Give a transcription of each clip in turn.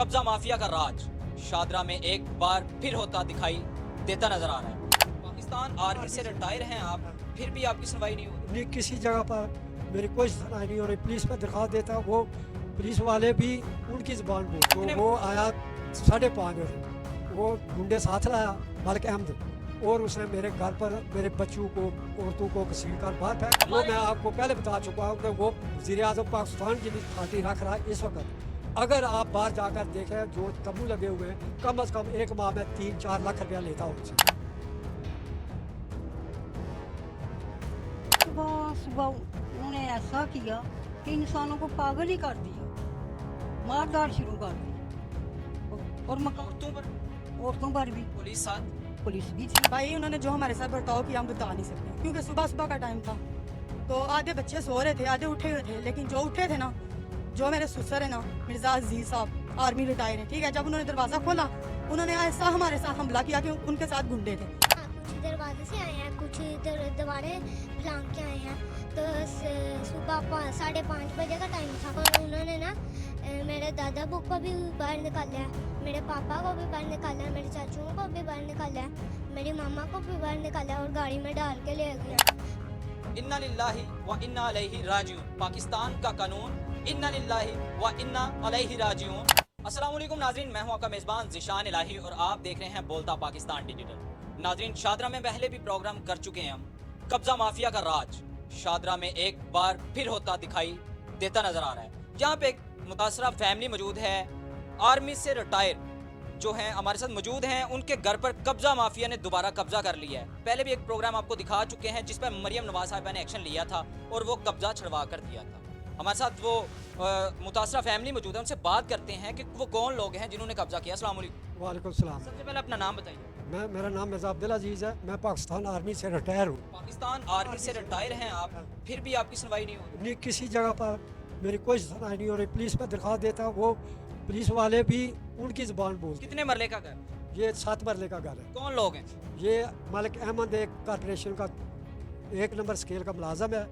कब्जा माफिया का राज शादरा में एक बार फिर होता दिखाई देता नजर आ रहा है। पाकिस्तान आर्मी से रिटायर हैं आप, फिर भी आपकी सुनवाई नहीं हो रही। नहीं, किसी जगह पर मेरी कोई सुनवाई नहीं हो रही। पुलिस पर दरख्वास्त देता, वो पुलिस वाले भी उनकी ज़बान बोल, तो वो आया 5:30 बजे। वो गुंडे साथ लाया मलिक अहमद, और उसने मेरे घर पर मेरे बच्चों को, औरतों को घसीट कर बाहर फेंक। वो मैं आपको पहले बता चुका हूँ कि वो वज़ीर-ए-आज़म पाकिस्तान की भी पार्टी रख रहा है इस वक्त। अगर आप बाहर जाकर देखें, जो तंबू लगे हुए हैं, कम से कम एक माह में 3-4 लाख रुपया लेता उनसे। सुबह सुबह उन्होंने ऐसा किया कि इंसानों को पागल ही कर दिया, मारदार शुरू कर दी। और औरतों पर भी पुलिस भी थी। भाई उन्होंने जो हमारे साथ बर्ताव किया हम बता नहीं सकते, क्योंकि सुबह सुबह का टाइम था, तो आधे बच्चे सो रहे थे, आधे उठे हुए थे। लेकिन जो उठे थे ना, जो मेरे ससुर है ना, मिर्जा अजीज साहब, आर्मी रिटायर है, ठीक है। जब उन्होंने दरवाज़ा खोला, उन्होंने ऐसा हमारे साथ हमला किया कि उनके साथ गुंडे थे। कुछ दरवाजे से आए हैं, कुछ दीवारें फलांग के आए हैं। तो सुबह 5:30 बजे का टाइम था, और उन्होंने ना मेरे दादा बुक को भी बाहर निकाला है, मेरे पापा को भी बाहर निकाला है, मेरे चाचुओं को भी बाहर निकाला है, मेरी मामा को भी बाहर निकाला है, और गाड़ी में डाल के ले गया। इन्ना लिल्लाही व इन्ना अलैहि राजिऊन। पाकिस्तान का कानून इन्ना लिल्लाही व इन्ना अलैहि राजिऊन। अस्सलाम वालेकुम नाज़रीन, मैं हूं आपका मेज़बान ज़िशान इलाही और आप देख रहे हैं बोलता पाकिस्तान डिजिटल। नाज़रीन, शादरा में पहले भी प्रोग्राम कर चुके हैं हम। कब्जा माफिया का राज शादरा में एक बार फिर होता दिखाई देता नजर आ रहा है। यहाँ पे एक मुतासरा फैमिली मौजूद है, आर्मी से रिटायर जो हैं हमारे साथ मौजूद हैं। उनके घर पर कब्जा माफिया ने दोबारा कब्जा कर लिया है। पहले भी एक प्रोग्राम आपको दिखा चुके हैं जिस पर मरियम नवाज साहिबा ने एक्शन लिया था और वो कब्जा छुड़वा कर दिया था। हमारे साथ वो मुतासरा फैमिली मौजूद है, उनसे बात करते हैं कि वो कौन लोग हैं जिन्होंने कब्जा किया। अस्सलाम वालेकुम। वालेकुम सलाम। सबसे पहले अपना नाम बताइए। मेरा नाम मिर्ज़ा अब्दुल अजीज़ है, मैं पाकिस्तान आर्मी से रिटायर हूँ। पाकिस्तान आर्मी से रिटायर हैं आप, फिर भी आपकी सुनवाई नहीं हो रही। नहीं, किसी जगह पर मेरी कोई सुनवाई नहीं हो रही। पुलिस पर दरख्वास्त देता, वो पुलिस वाले भी उनकी ज़बान बोल। कितने मरले का घर? ये 7 मरले का घर है। कौन लोग हैं? ये मलिक अहमद एक कॉरपोरेशन का 1 नंबर स्केल का मुलाजम है,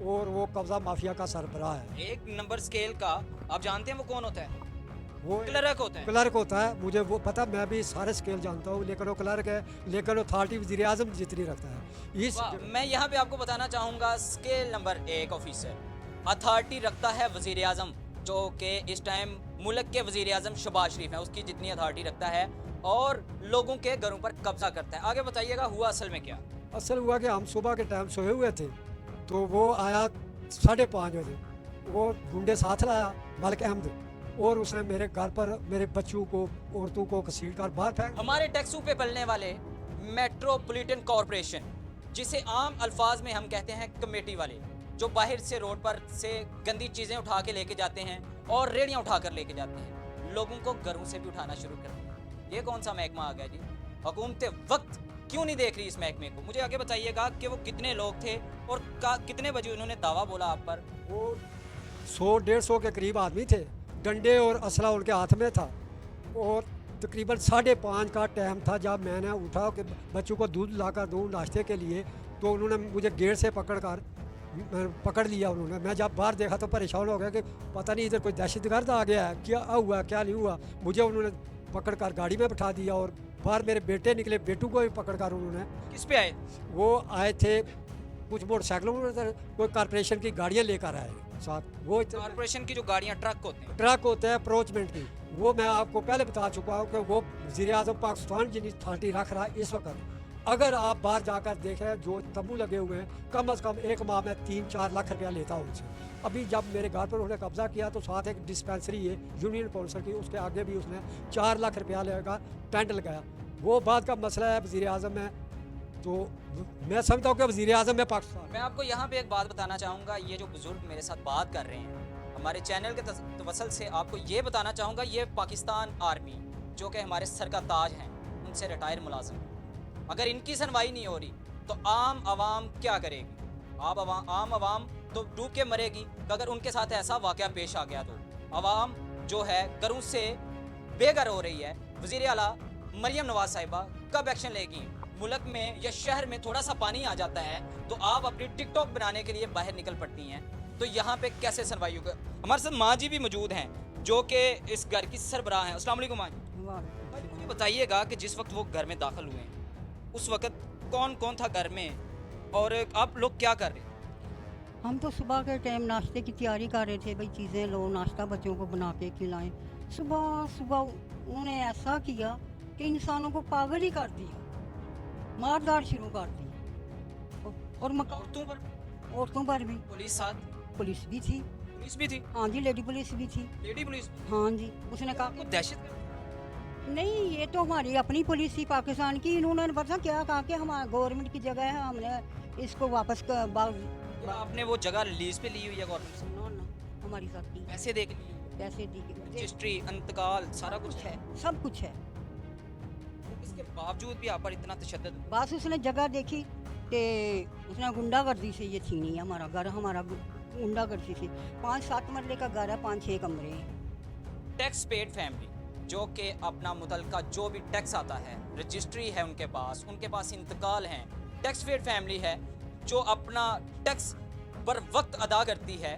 और वो कब्जा माफिया का सरबराह है। 1 नंबर स्केल का आप जानते हैं वो कौन होता है? वो क्लर्क होता है। क्लर्क होता है, मुझे वो पता, मैं भी सारे स्केल जानता हूँ, लेकिन वो क्लर्क है, लेकिन वो अथॉरिटी वज़ीर-ए-आज़म जितनी रखता है इस। मैं यहाँ पे आपको बताना चाहूँगा, स्केल नंबर 1 ऑफिसर अथॉरिटी रखता है वज़ीर-ए-आज़म, जो कि इस टाइम मुल्क के वज़ीर-ए-आज़म शहबाज शरीफ हैं, उसकी जितनी अथॉरिटी रखता है, और लोगों के घरों पर कब्जा करता है। आगे बताइएगा हुआ असल में क्या? असल हुआ कि हम सुबह के टाइम सोए हुए थे, तो वो आया 5:30 बजे। वो गुंडे साथ लाया मलिक अहमद, और उसने मेरे घर पर मेरे बच्चों को, औरतों को घसीट कर बाहर फेंक। हमारे टैक्सों पे पलने वाले मेट्रोपॉलिटन कॉरपोरेशन, जिसे आम अल्फाज में हम कहते हैं कमेटी वाले, जो बाहर से रोड पर से गंदी चीज़ें उठा के लेके जाते हैं और रेड़ियाँ उठा कर लेके जाते हैं, लोगों को घरों से भी उठाना शुरू कर दिया। ये कौन सा महकमा आ गया जी? हुकूमत वक्त क्यों नहीं देख रही इस महकमे को? मुझे आगे बताइएगा कि वो कितने लोग थे और कितने बजे उन्होंने दावा बोला आप पर? वो 100-150 के करीब आदमी थे, डंडे और असला उनके हाथ में था, और तकरीबन 5:30 का टाइम था जब मैंने उठा कि बच्चों को दूध लाकर दूँ नाश्ते के लिए, तो उन्होंने मुझे गेट से पकड़ लिया उन्होंने। मैं जब बाहर देखा तो परेशान हो गया कि पता नहीं इधर कोई दहशतगर्द आ गया है, क्या हुआ क्या नहीं हुआ। मुझे उन्होंने पकड़ कर गाड़ी में बिठा दिया, और बाहर मेरे बेटे निकले, बेटू को भी पकड़ कर उन्होंने। किस पे आए? वो आए थे कुछ मोटरसाइकिलों में, कोई कॉरपोरेशन की गाड़ियाँ लेकर आए साथ। वो कॉरपोरेशन की जो गाड़ियाँ ट्रक होते हैं, ट्रक होते हैं अप्रोचमेंट की, वो मैं आपको पहले बता चुका हूँ कि वो वज़ीर-ए-आज़म पाकिस्तान की अथॉरिटी रख रहा है इस वक्त। अगर आप बाहर जाकर देखें, जो तंबू लगे हुए हैं, कम से कम एक माह में 3-4 लाख रुपया लेता उनसे। अभी जब मेरे घर पर उन्होंने कब्जा किया, तो साथ एक डिस्पेंसरी है यूनियन काउंसिल की, उसके आगे भी उसने 4 लाख रुपया लेगा टेंट लगाया। वो बात का मसला है वज़ीर-ए-आज़म में, तो मैं समझता हूँ कि वज़ीर-ए-आज़म में पाकिस्तान। मैं आपको यहाँ पे एक बात बताना चाहूँगा, ये जो बुजुर्ग मेरे साथ बात कर रहे हैं, हमारे चैनल के तवसल से आपको ये बताना चाहूँगा, ये पाकिस्तान आर्मी जो कि हमारे सर का ताज हैं, उनसे रिटायर मुलाजिम, अगर इनकी सुनवाई नहीं हो रही तो आम आवाम क्या करेगी? आम आवाम तो डूब के मरेगी। अगर उनके साथ ऐसा वाक़या पेश आ गया तो आवाम जो है घरों से बेघर हो रही है। वज़ीर आला मरियम नवाज साहिबा कब एक्शन लेगी? मुल्क में या शहर में थोड़ा सा पानी आ जाता है तो आप अपनी टिकटॉक बनाने के लिए बाहर निकल पड़ती हैं, तो यहाँ पे कैसे सुनवाई होगा? हमारे साथ माँ जी भी मौजूद हैं, जो कि इस घर की सरबराह हैं। अस्सलाम वालेकुम आज भाई, मुझे बताइएगा कि जिस वक्त वो घर में दाखिल हुए उस वक्त कौन कौन था घर में और आप लोग क्या कर रहे हैं? हम तो सुबह के टाइम नाश्ते की तैयारी कर रहे थे, भाई चीज़ें लो, नाश्ता बच्चों को बना के खिलाएं। सुबह सुबह उन्होंने ऐसा किया कि इंसानों को पागल ही कर दिया, मारदार शुरू कर दी। और औरतों पर भी पुलिस साथ, पुलिस भी थी। पुलिस भी थी, हाँ जी, लेडी पुलिस भी थी। Lady police. हाँ जी, उसने कहा आपको दहशत नहीं, ये तो हमारी अपनी पुलिस थी पाकिस्तान की। इन्होंने पता क्या कहा कि हमारा गवर्नमेंट की जगह है, हमने इसको वापस आपने वो जगह रिलीज पे ली हुई है गवर्नमेंट से? हमारी साथ की पैसे दे के ली? पैसे दी के रजिस्ट्री, इंतकाल, सारा कुछ कुछ है, सब कुछ है। इसके बावजूद भी आप पर इतना तशद्दुद? बस उसने जगह देखी कि उसने गुंडागर्दी से ये छीनी है हमारा घर, हमारा गुंडागर्दी से। 5-7 मरले का घर है, 5-6 कमरे हैं। टैक्स पेड फैमिली जो कि अपना मुतलका जो भी टैक्स आता है, रजिस्ट्री है उनके पास इंतकाल हैं, टैक्स पेड फैमिली है जो अपना टैक्स पर वक्त अदा करती है,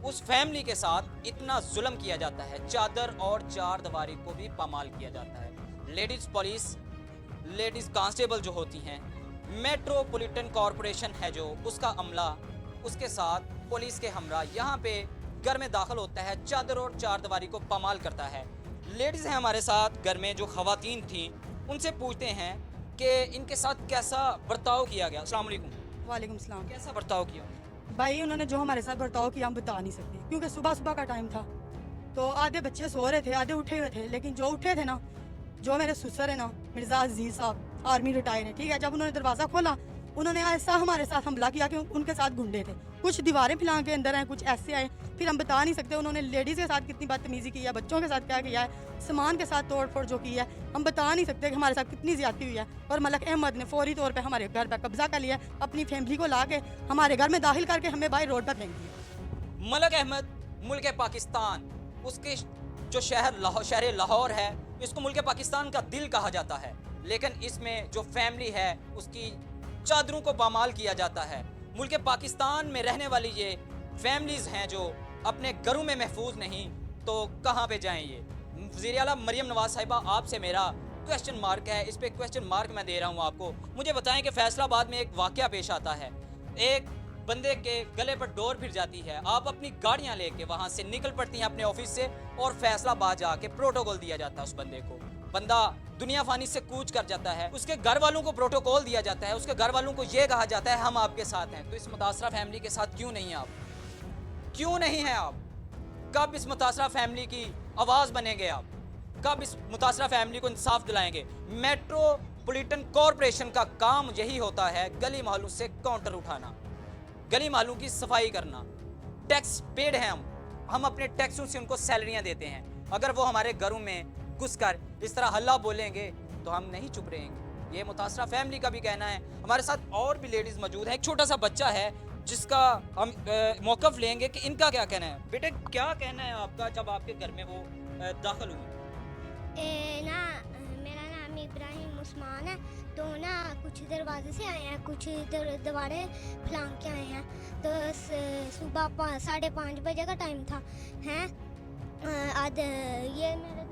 उस फैमिली के साथ इतना जुल्म किया जाता है, चादर और चार दीवारी को भी पामाल किया जाता है। लेडीज़ पुलिस, लेडीज़ कांस्टेबल जो होती हैं, मेट्रोपॉलिटन कॉरपोरेशन है जो उसका अमला उसके साथ पुलिस के हमरा यहाँ पे घर में दाखिल होता है, चादर और चार दीवारी को पामाल करता है। लेडीज़ हैं हमारे साथ घर में जो ख़वातीन थी, उनसे पूछते हैं कि इनके साथ कैसा बर्ताव किया गया। अस्सलाम वालेकुम। वालेकुम सलाम। कैसा बर्ताव किया? भाई उन्होंने जो हमारे साथ बर्ताव किया हम बता नहीं सकते, क्योंकि सुबह सुबह का टाइम था, तो आधे बच्चे सो रहे थे, आधे उठे हुए थे। लेकिन जो उठे थे ना, जो मेरे ससुर है ना, मिर्ज़ा अजीज़ साहब, आर्मी रिटायर है, ठीक है। जब उन्होंने दरवाज़ा खोला, उन्होंने ऐसा हमारे साथ हमला किया कि उनके साथ गुंडे थे, कुछ दीवारें फैला के अंदर आए, कुछ ऐसे आए। फिर हम बता नहीं सकते उन्होंने लेडीज़ के साथ कितनी बदतमीज़ी की है, बच्चों के साथ क्या किया है, सामान के साथ तोड़ फोड़ जो की है, हम बता नहीं सकते कि हमारे साथ कितनी ज़्यादती हुई है। और मलक अहमद ने फौरी तौर पे हमारे घर पर कब्जा कर लिया, अपनी फैमिली को ला के हमारे घर में दाखिल करके हमें बाहर रोड पर फेंक दिया। मलक अहमद मुल्क पाकिस्तान, उसके जो शहर लाहौर है, इसको मुल्क पाकिस्तान का दिल कहा जाता है, लेकिन इसमें जो फैमिली है उसकी चादरों को पामाल किया जाता है। मुल्क पाकिस्तान में रहने वाली ये फैमिलीज़ हैं जो अपने घरों में महफूज नहीं, तो कहाँ पे जाएं ये? वज़ीर आला मरियम नवाज साहिबा, आपसे मेरा क्वेश्चन मार्क है, इस पे क्वेश्चन मार्क मैं दे रहा हूँ आपको। मुझे बताएं कि फैसलाबाद में एक वाक़या पेश आता है, एक बंदे के गले पर डोर फिर जाती है, आप अपनी गाड़ियाँ लेके वहाँ से निकल पड़ती हैं अपने ऑफिस से, और फैसलाबाद जाके प्रोटोकॉल दिया जाता है उस बंदे को। बंदा दुनिया फानी से कूच कर जाता है, उसके घर वालों को प्रोटोकॉल दिया जाता है, उसके घर वालों को ये कहा जाता है हम आपके साथ हैं। तो इस मुतासरा फैमिली के साथ क्यों नहीं हैं आप? क्यों नहीं हैं आप? कब इस मुतासरा फैमिली की आवाज़ बनेंगे आप? कब इस मुतासरा फैमिली को इंसाफ दिलाएंगे? मेट्रोपॉलिटन कॉरपोरेशन का काम यही होता है, गली मोहल्लों से काउंटर उठाना, गली मोहल्लों की सफाई करना। टैक्स पेड हैं हम अपने टैक्सों से उनको सैलरियां देते हैं। अगर वो हमारे घरों में घुसकर इस तरह हल्ला बोलेंगे तो हम नहीं चुप रहेंगे। ये मुतासरा फैमिली का भी कहना है। हमारे साथ और भी लेडीज़ मौजूद है, एक छोटा सा बच्चा है जिसका हम मौक़िफ़ लेंगे कि इनका क्या कहना है। बेटे, क्या कहना है आपका जब आपके घर में वो दाखिल हुई? मेरा नाम इब्राहिम उस्मान है। तो ना कुछ दरवाजे से आए हैं, कुछ दीवारें फलांग के आए हैं। तो सुबह 5:30 बजे का टाइम था हैं। आज ये मेरे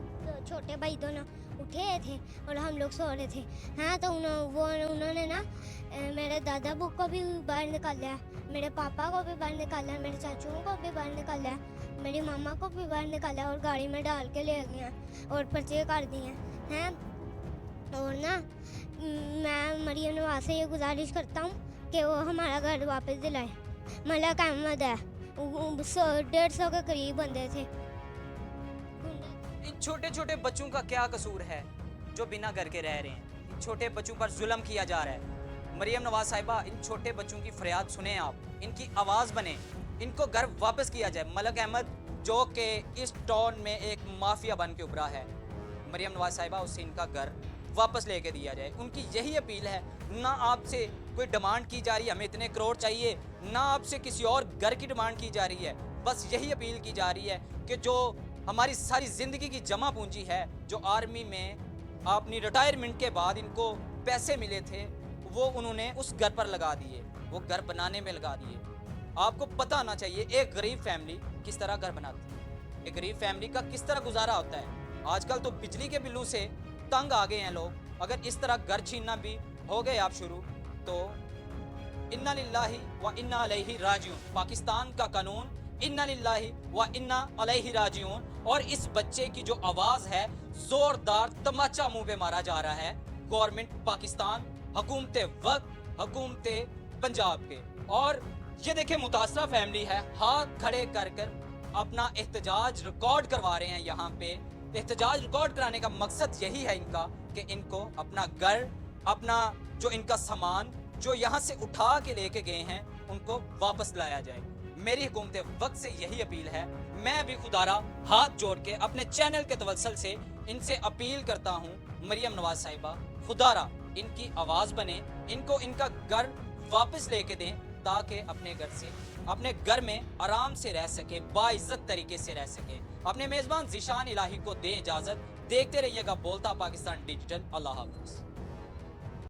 छोटे भाई दोनों उठे थे और हम लोग सो रहे थे हैं। तो उन्होंने ना मेरे दादा बुक को भी बाहर निकाला, मेरे पापा को भी बाहर निकाला, मेरे चाचुओं को भी बाहर निकाला, मेरी मामा को भी बाहर निकाला और गाड़ी में डाल के ले गए और पर्चे कर दिए हैं। और ना मैं मरियम नवाज से ये गुजारिश करता हूँ कि वो हमारा घर वापस दिलाए। मलक अहमद है, 150 के करीब बंदे थे। इन छोटे छोटे बच्चों का क्या कसूर है जो बिना घर के रह रहे हैं? इन छोटे बच्चों पर जुल्म किया जा रहा है। मरियम नवाज साहिबा, इन छोटे बच्चों की फरियाद सुने आप, इनकी आवाज़ बने, इनको घर वापस किया जाए। मलक अहमद जो कि इस टाउन में एक माफिया बन के उभरा है, मरियम नवाज साहिबा, उससे इनका घर वापस लेके दिया जाए। उनकी यही अपील है। ना आपसे कोई डिमांड की जा रही है हमें इतने करोड़ चाहिए, ना आपसे किसी और घर की डिमांड की जा रही है, बस यही अपील की जा रही है कि जो हमारी सारी ज़िंदगी की जमा पूंजी है, जो आर्मी में अपनी रिटायरमेंट के बाद इनको पैसे मिले थे, वो उन्होंने उस घर पर लगा दिए, वो घर बनाने में लगा दिए। आपको पता होना चाहिए एक गरीब फैमिली किस तरह घर बनाती है। एक गरीब फैमिली का किस तरह गुजारा होता है। आजकल तो बिजली के बिलों से तंग आ गए हैं लोग। अगर इस तरह घर छीनना भी हो गए आप शुरू, तो इन्ना लिल्लाहि व इन्ना अलैहि राजिऊन, पाकिस्तान का कानून इन्ना लिल्लाहि व इन्ना अलैहि राजिऊन। और इस बच्चे की जो आवाज है, जोरदार तमाचा मुंह पे मारा जा रहा है गवर्नमेंट पाकिस्तान, हुकूमत वक्त, हुकूमत पंजाब के। और ये देखे मुतासरा फैमिली है, हाथ खड़े कर कर अपना एहतजाज रिकॉर्ड करवा रहे हैं। यहाँ पे एहतजाज रिकॉर्ड कराने का मकसद यही है इनका कि इनको अपना घर, अपना जो इनका सामान जो यहाँ से उठा के लेके गए हैं, उनको वापस लाया जाए। मेरी हुकूमत वक्त से यही अपील है। मैं भी खुदारा हाथ जोड़ के अपने चैनल के तवसल से इनसे अपील करता हूँ, मरियम नवाज साहिबा, खुदारा इनकी आवाज बने, इनको इनका घर वापस लेके दें, ताकि अपने घर से, अपने घर में आराम से रह सके, बाइज्जत तरीके से रह सके। अपने मेजबान ज़िशान इलाही को दें इजाजत। देखते रहिएगा बोलता पाकिस्तान डिजिटल। अल्लाह हाफ़िज़।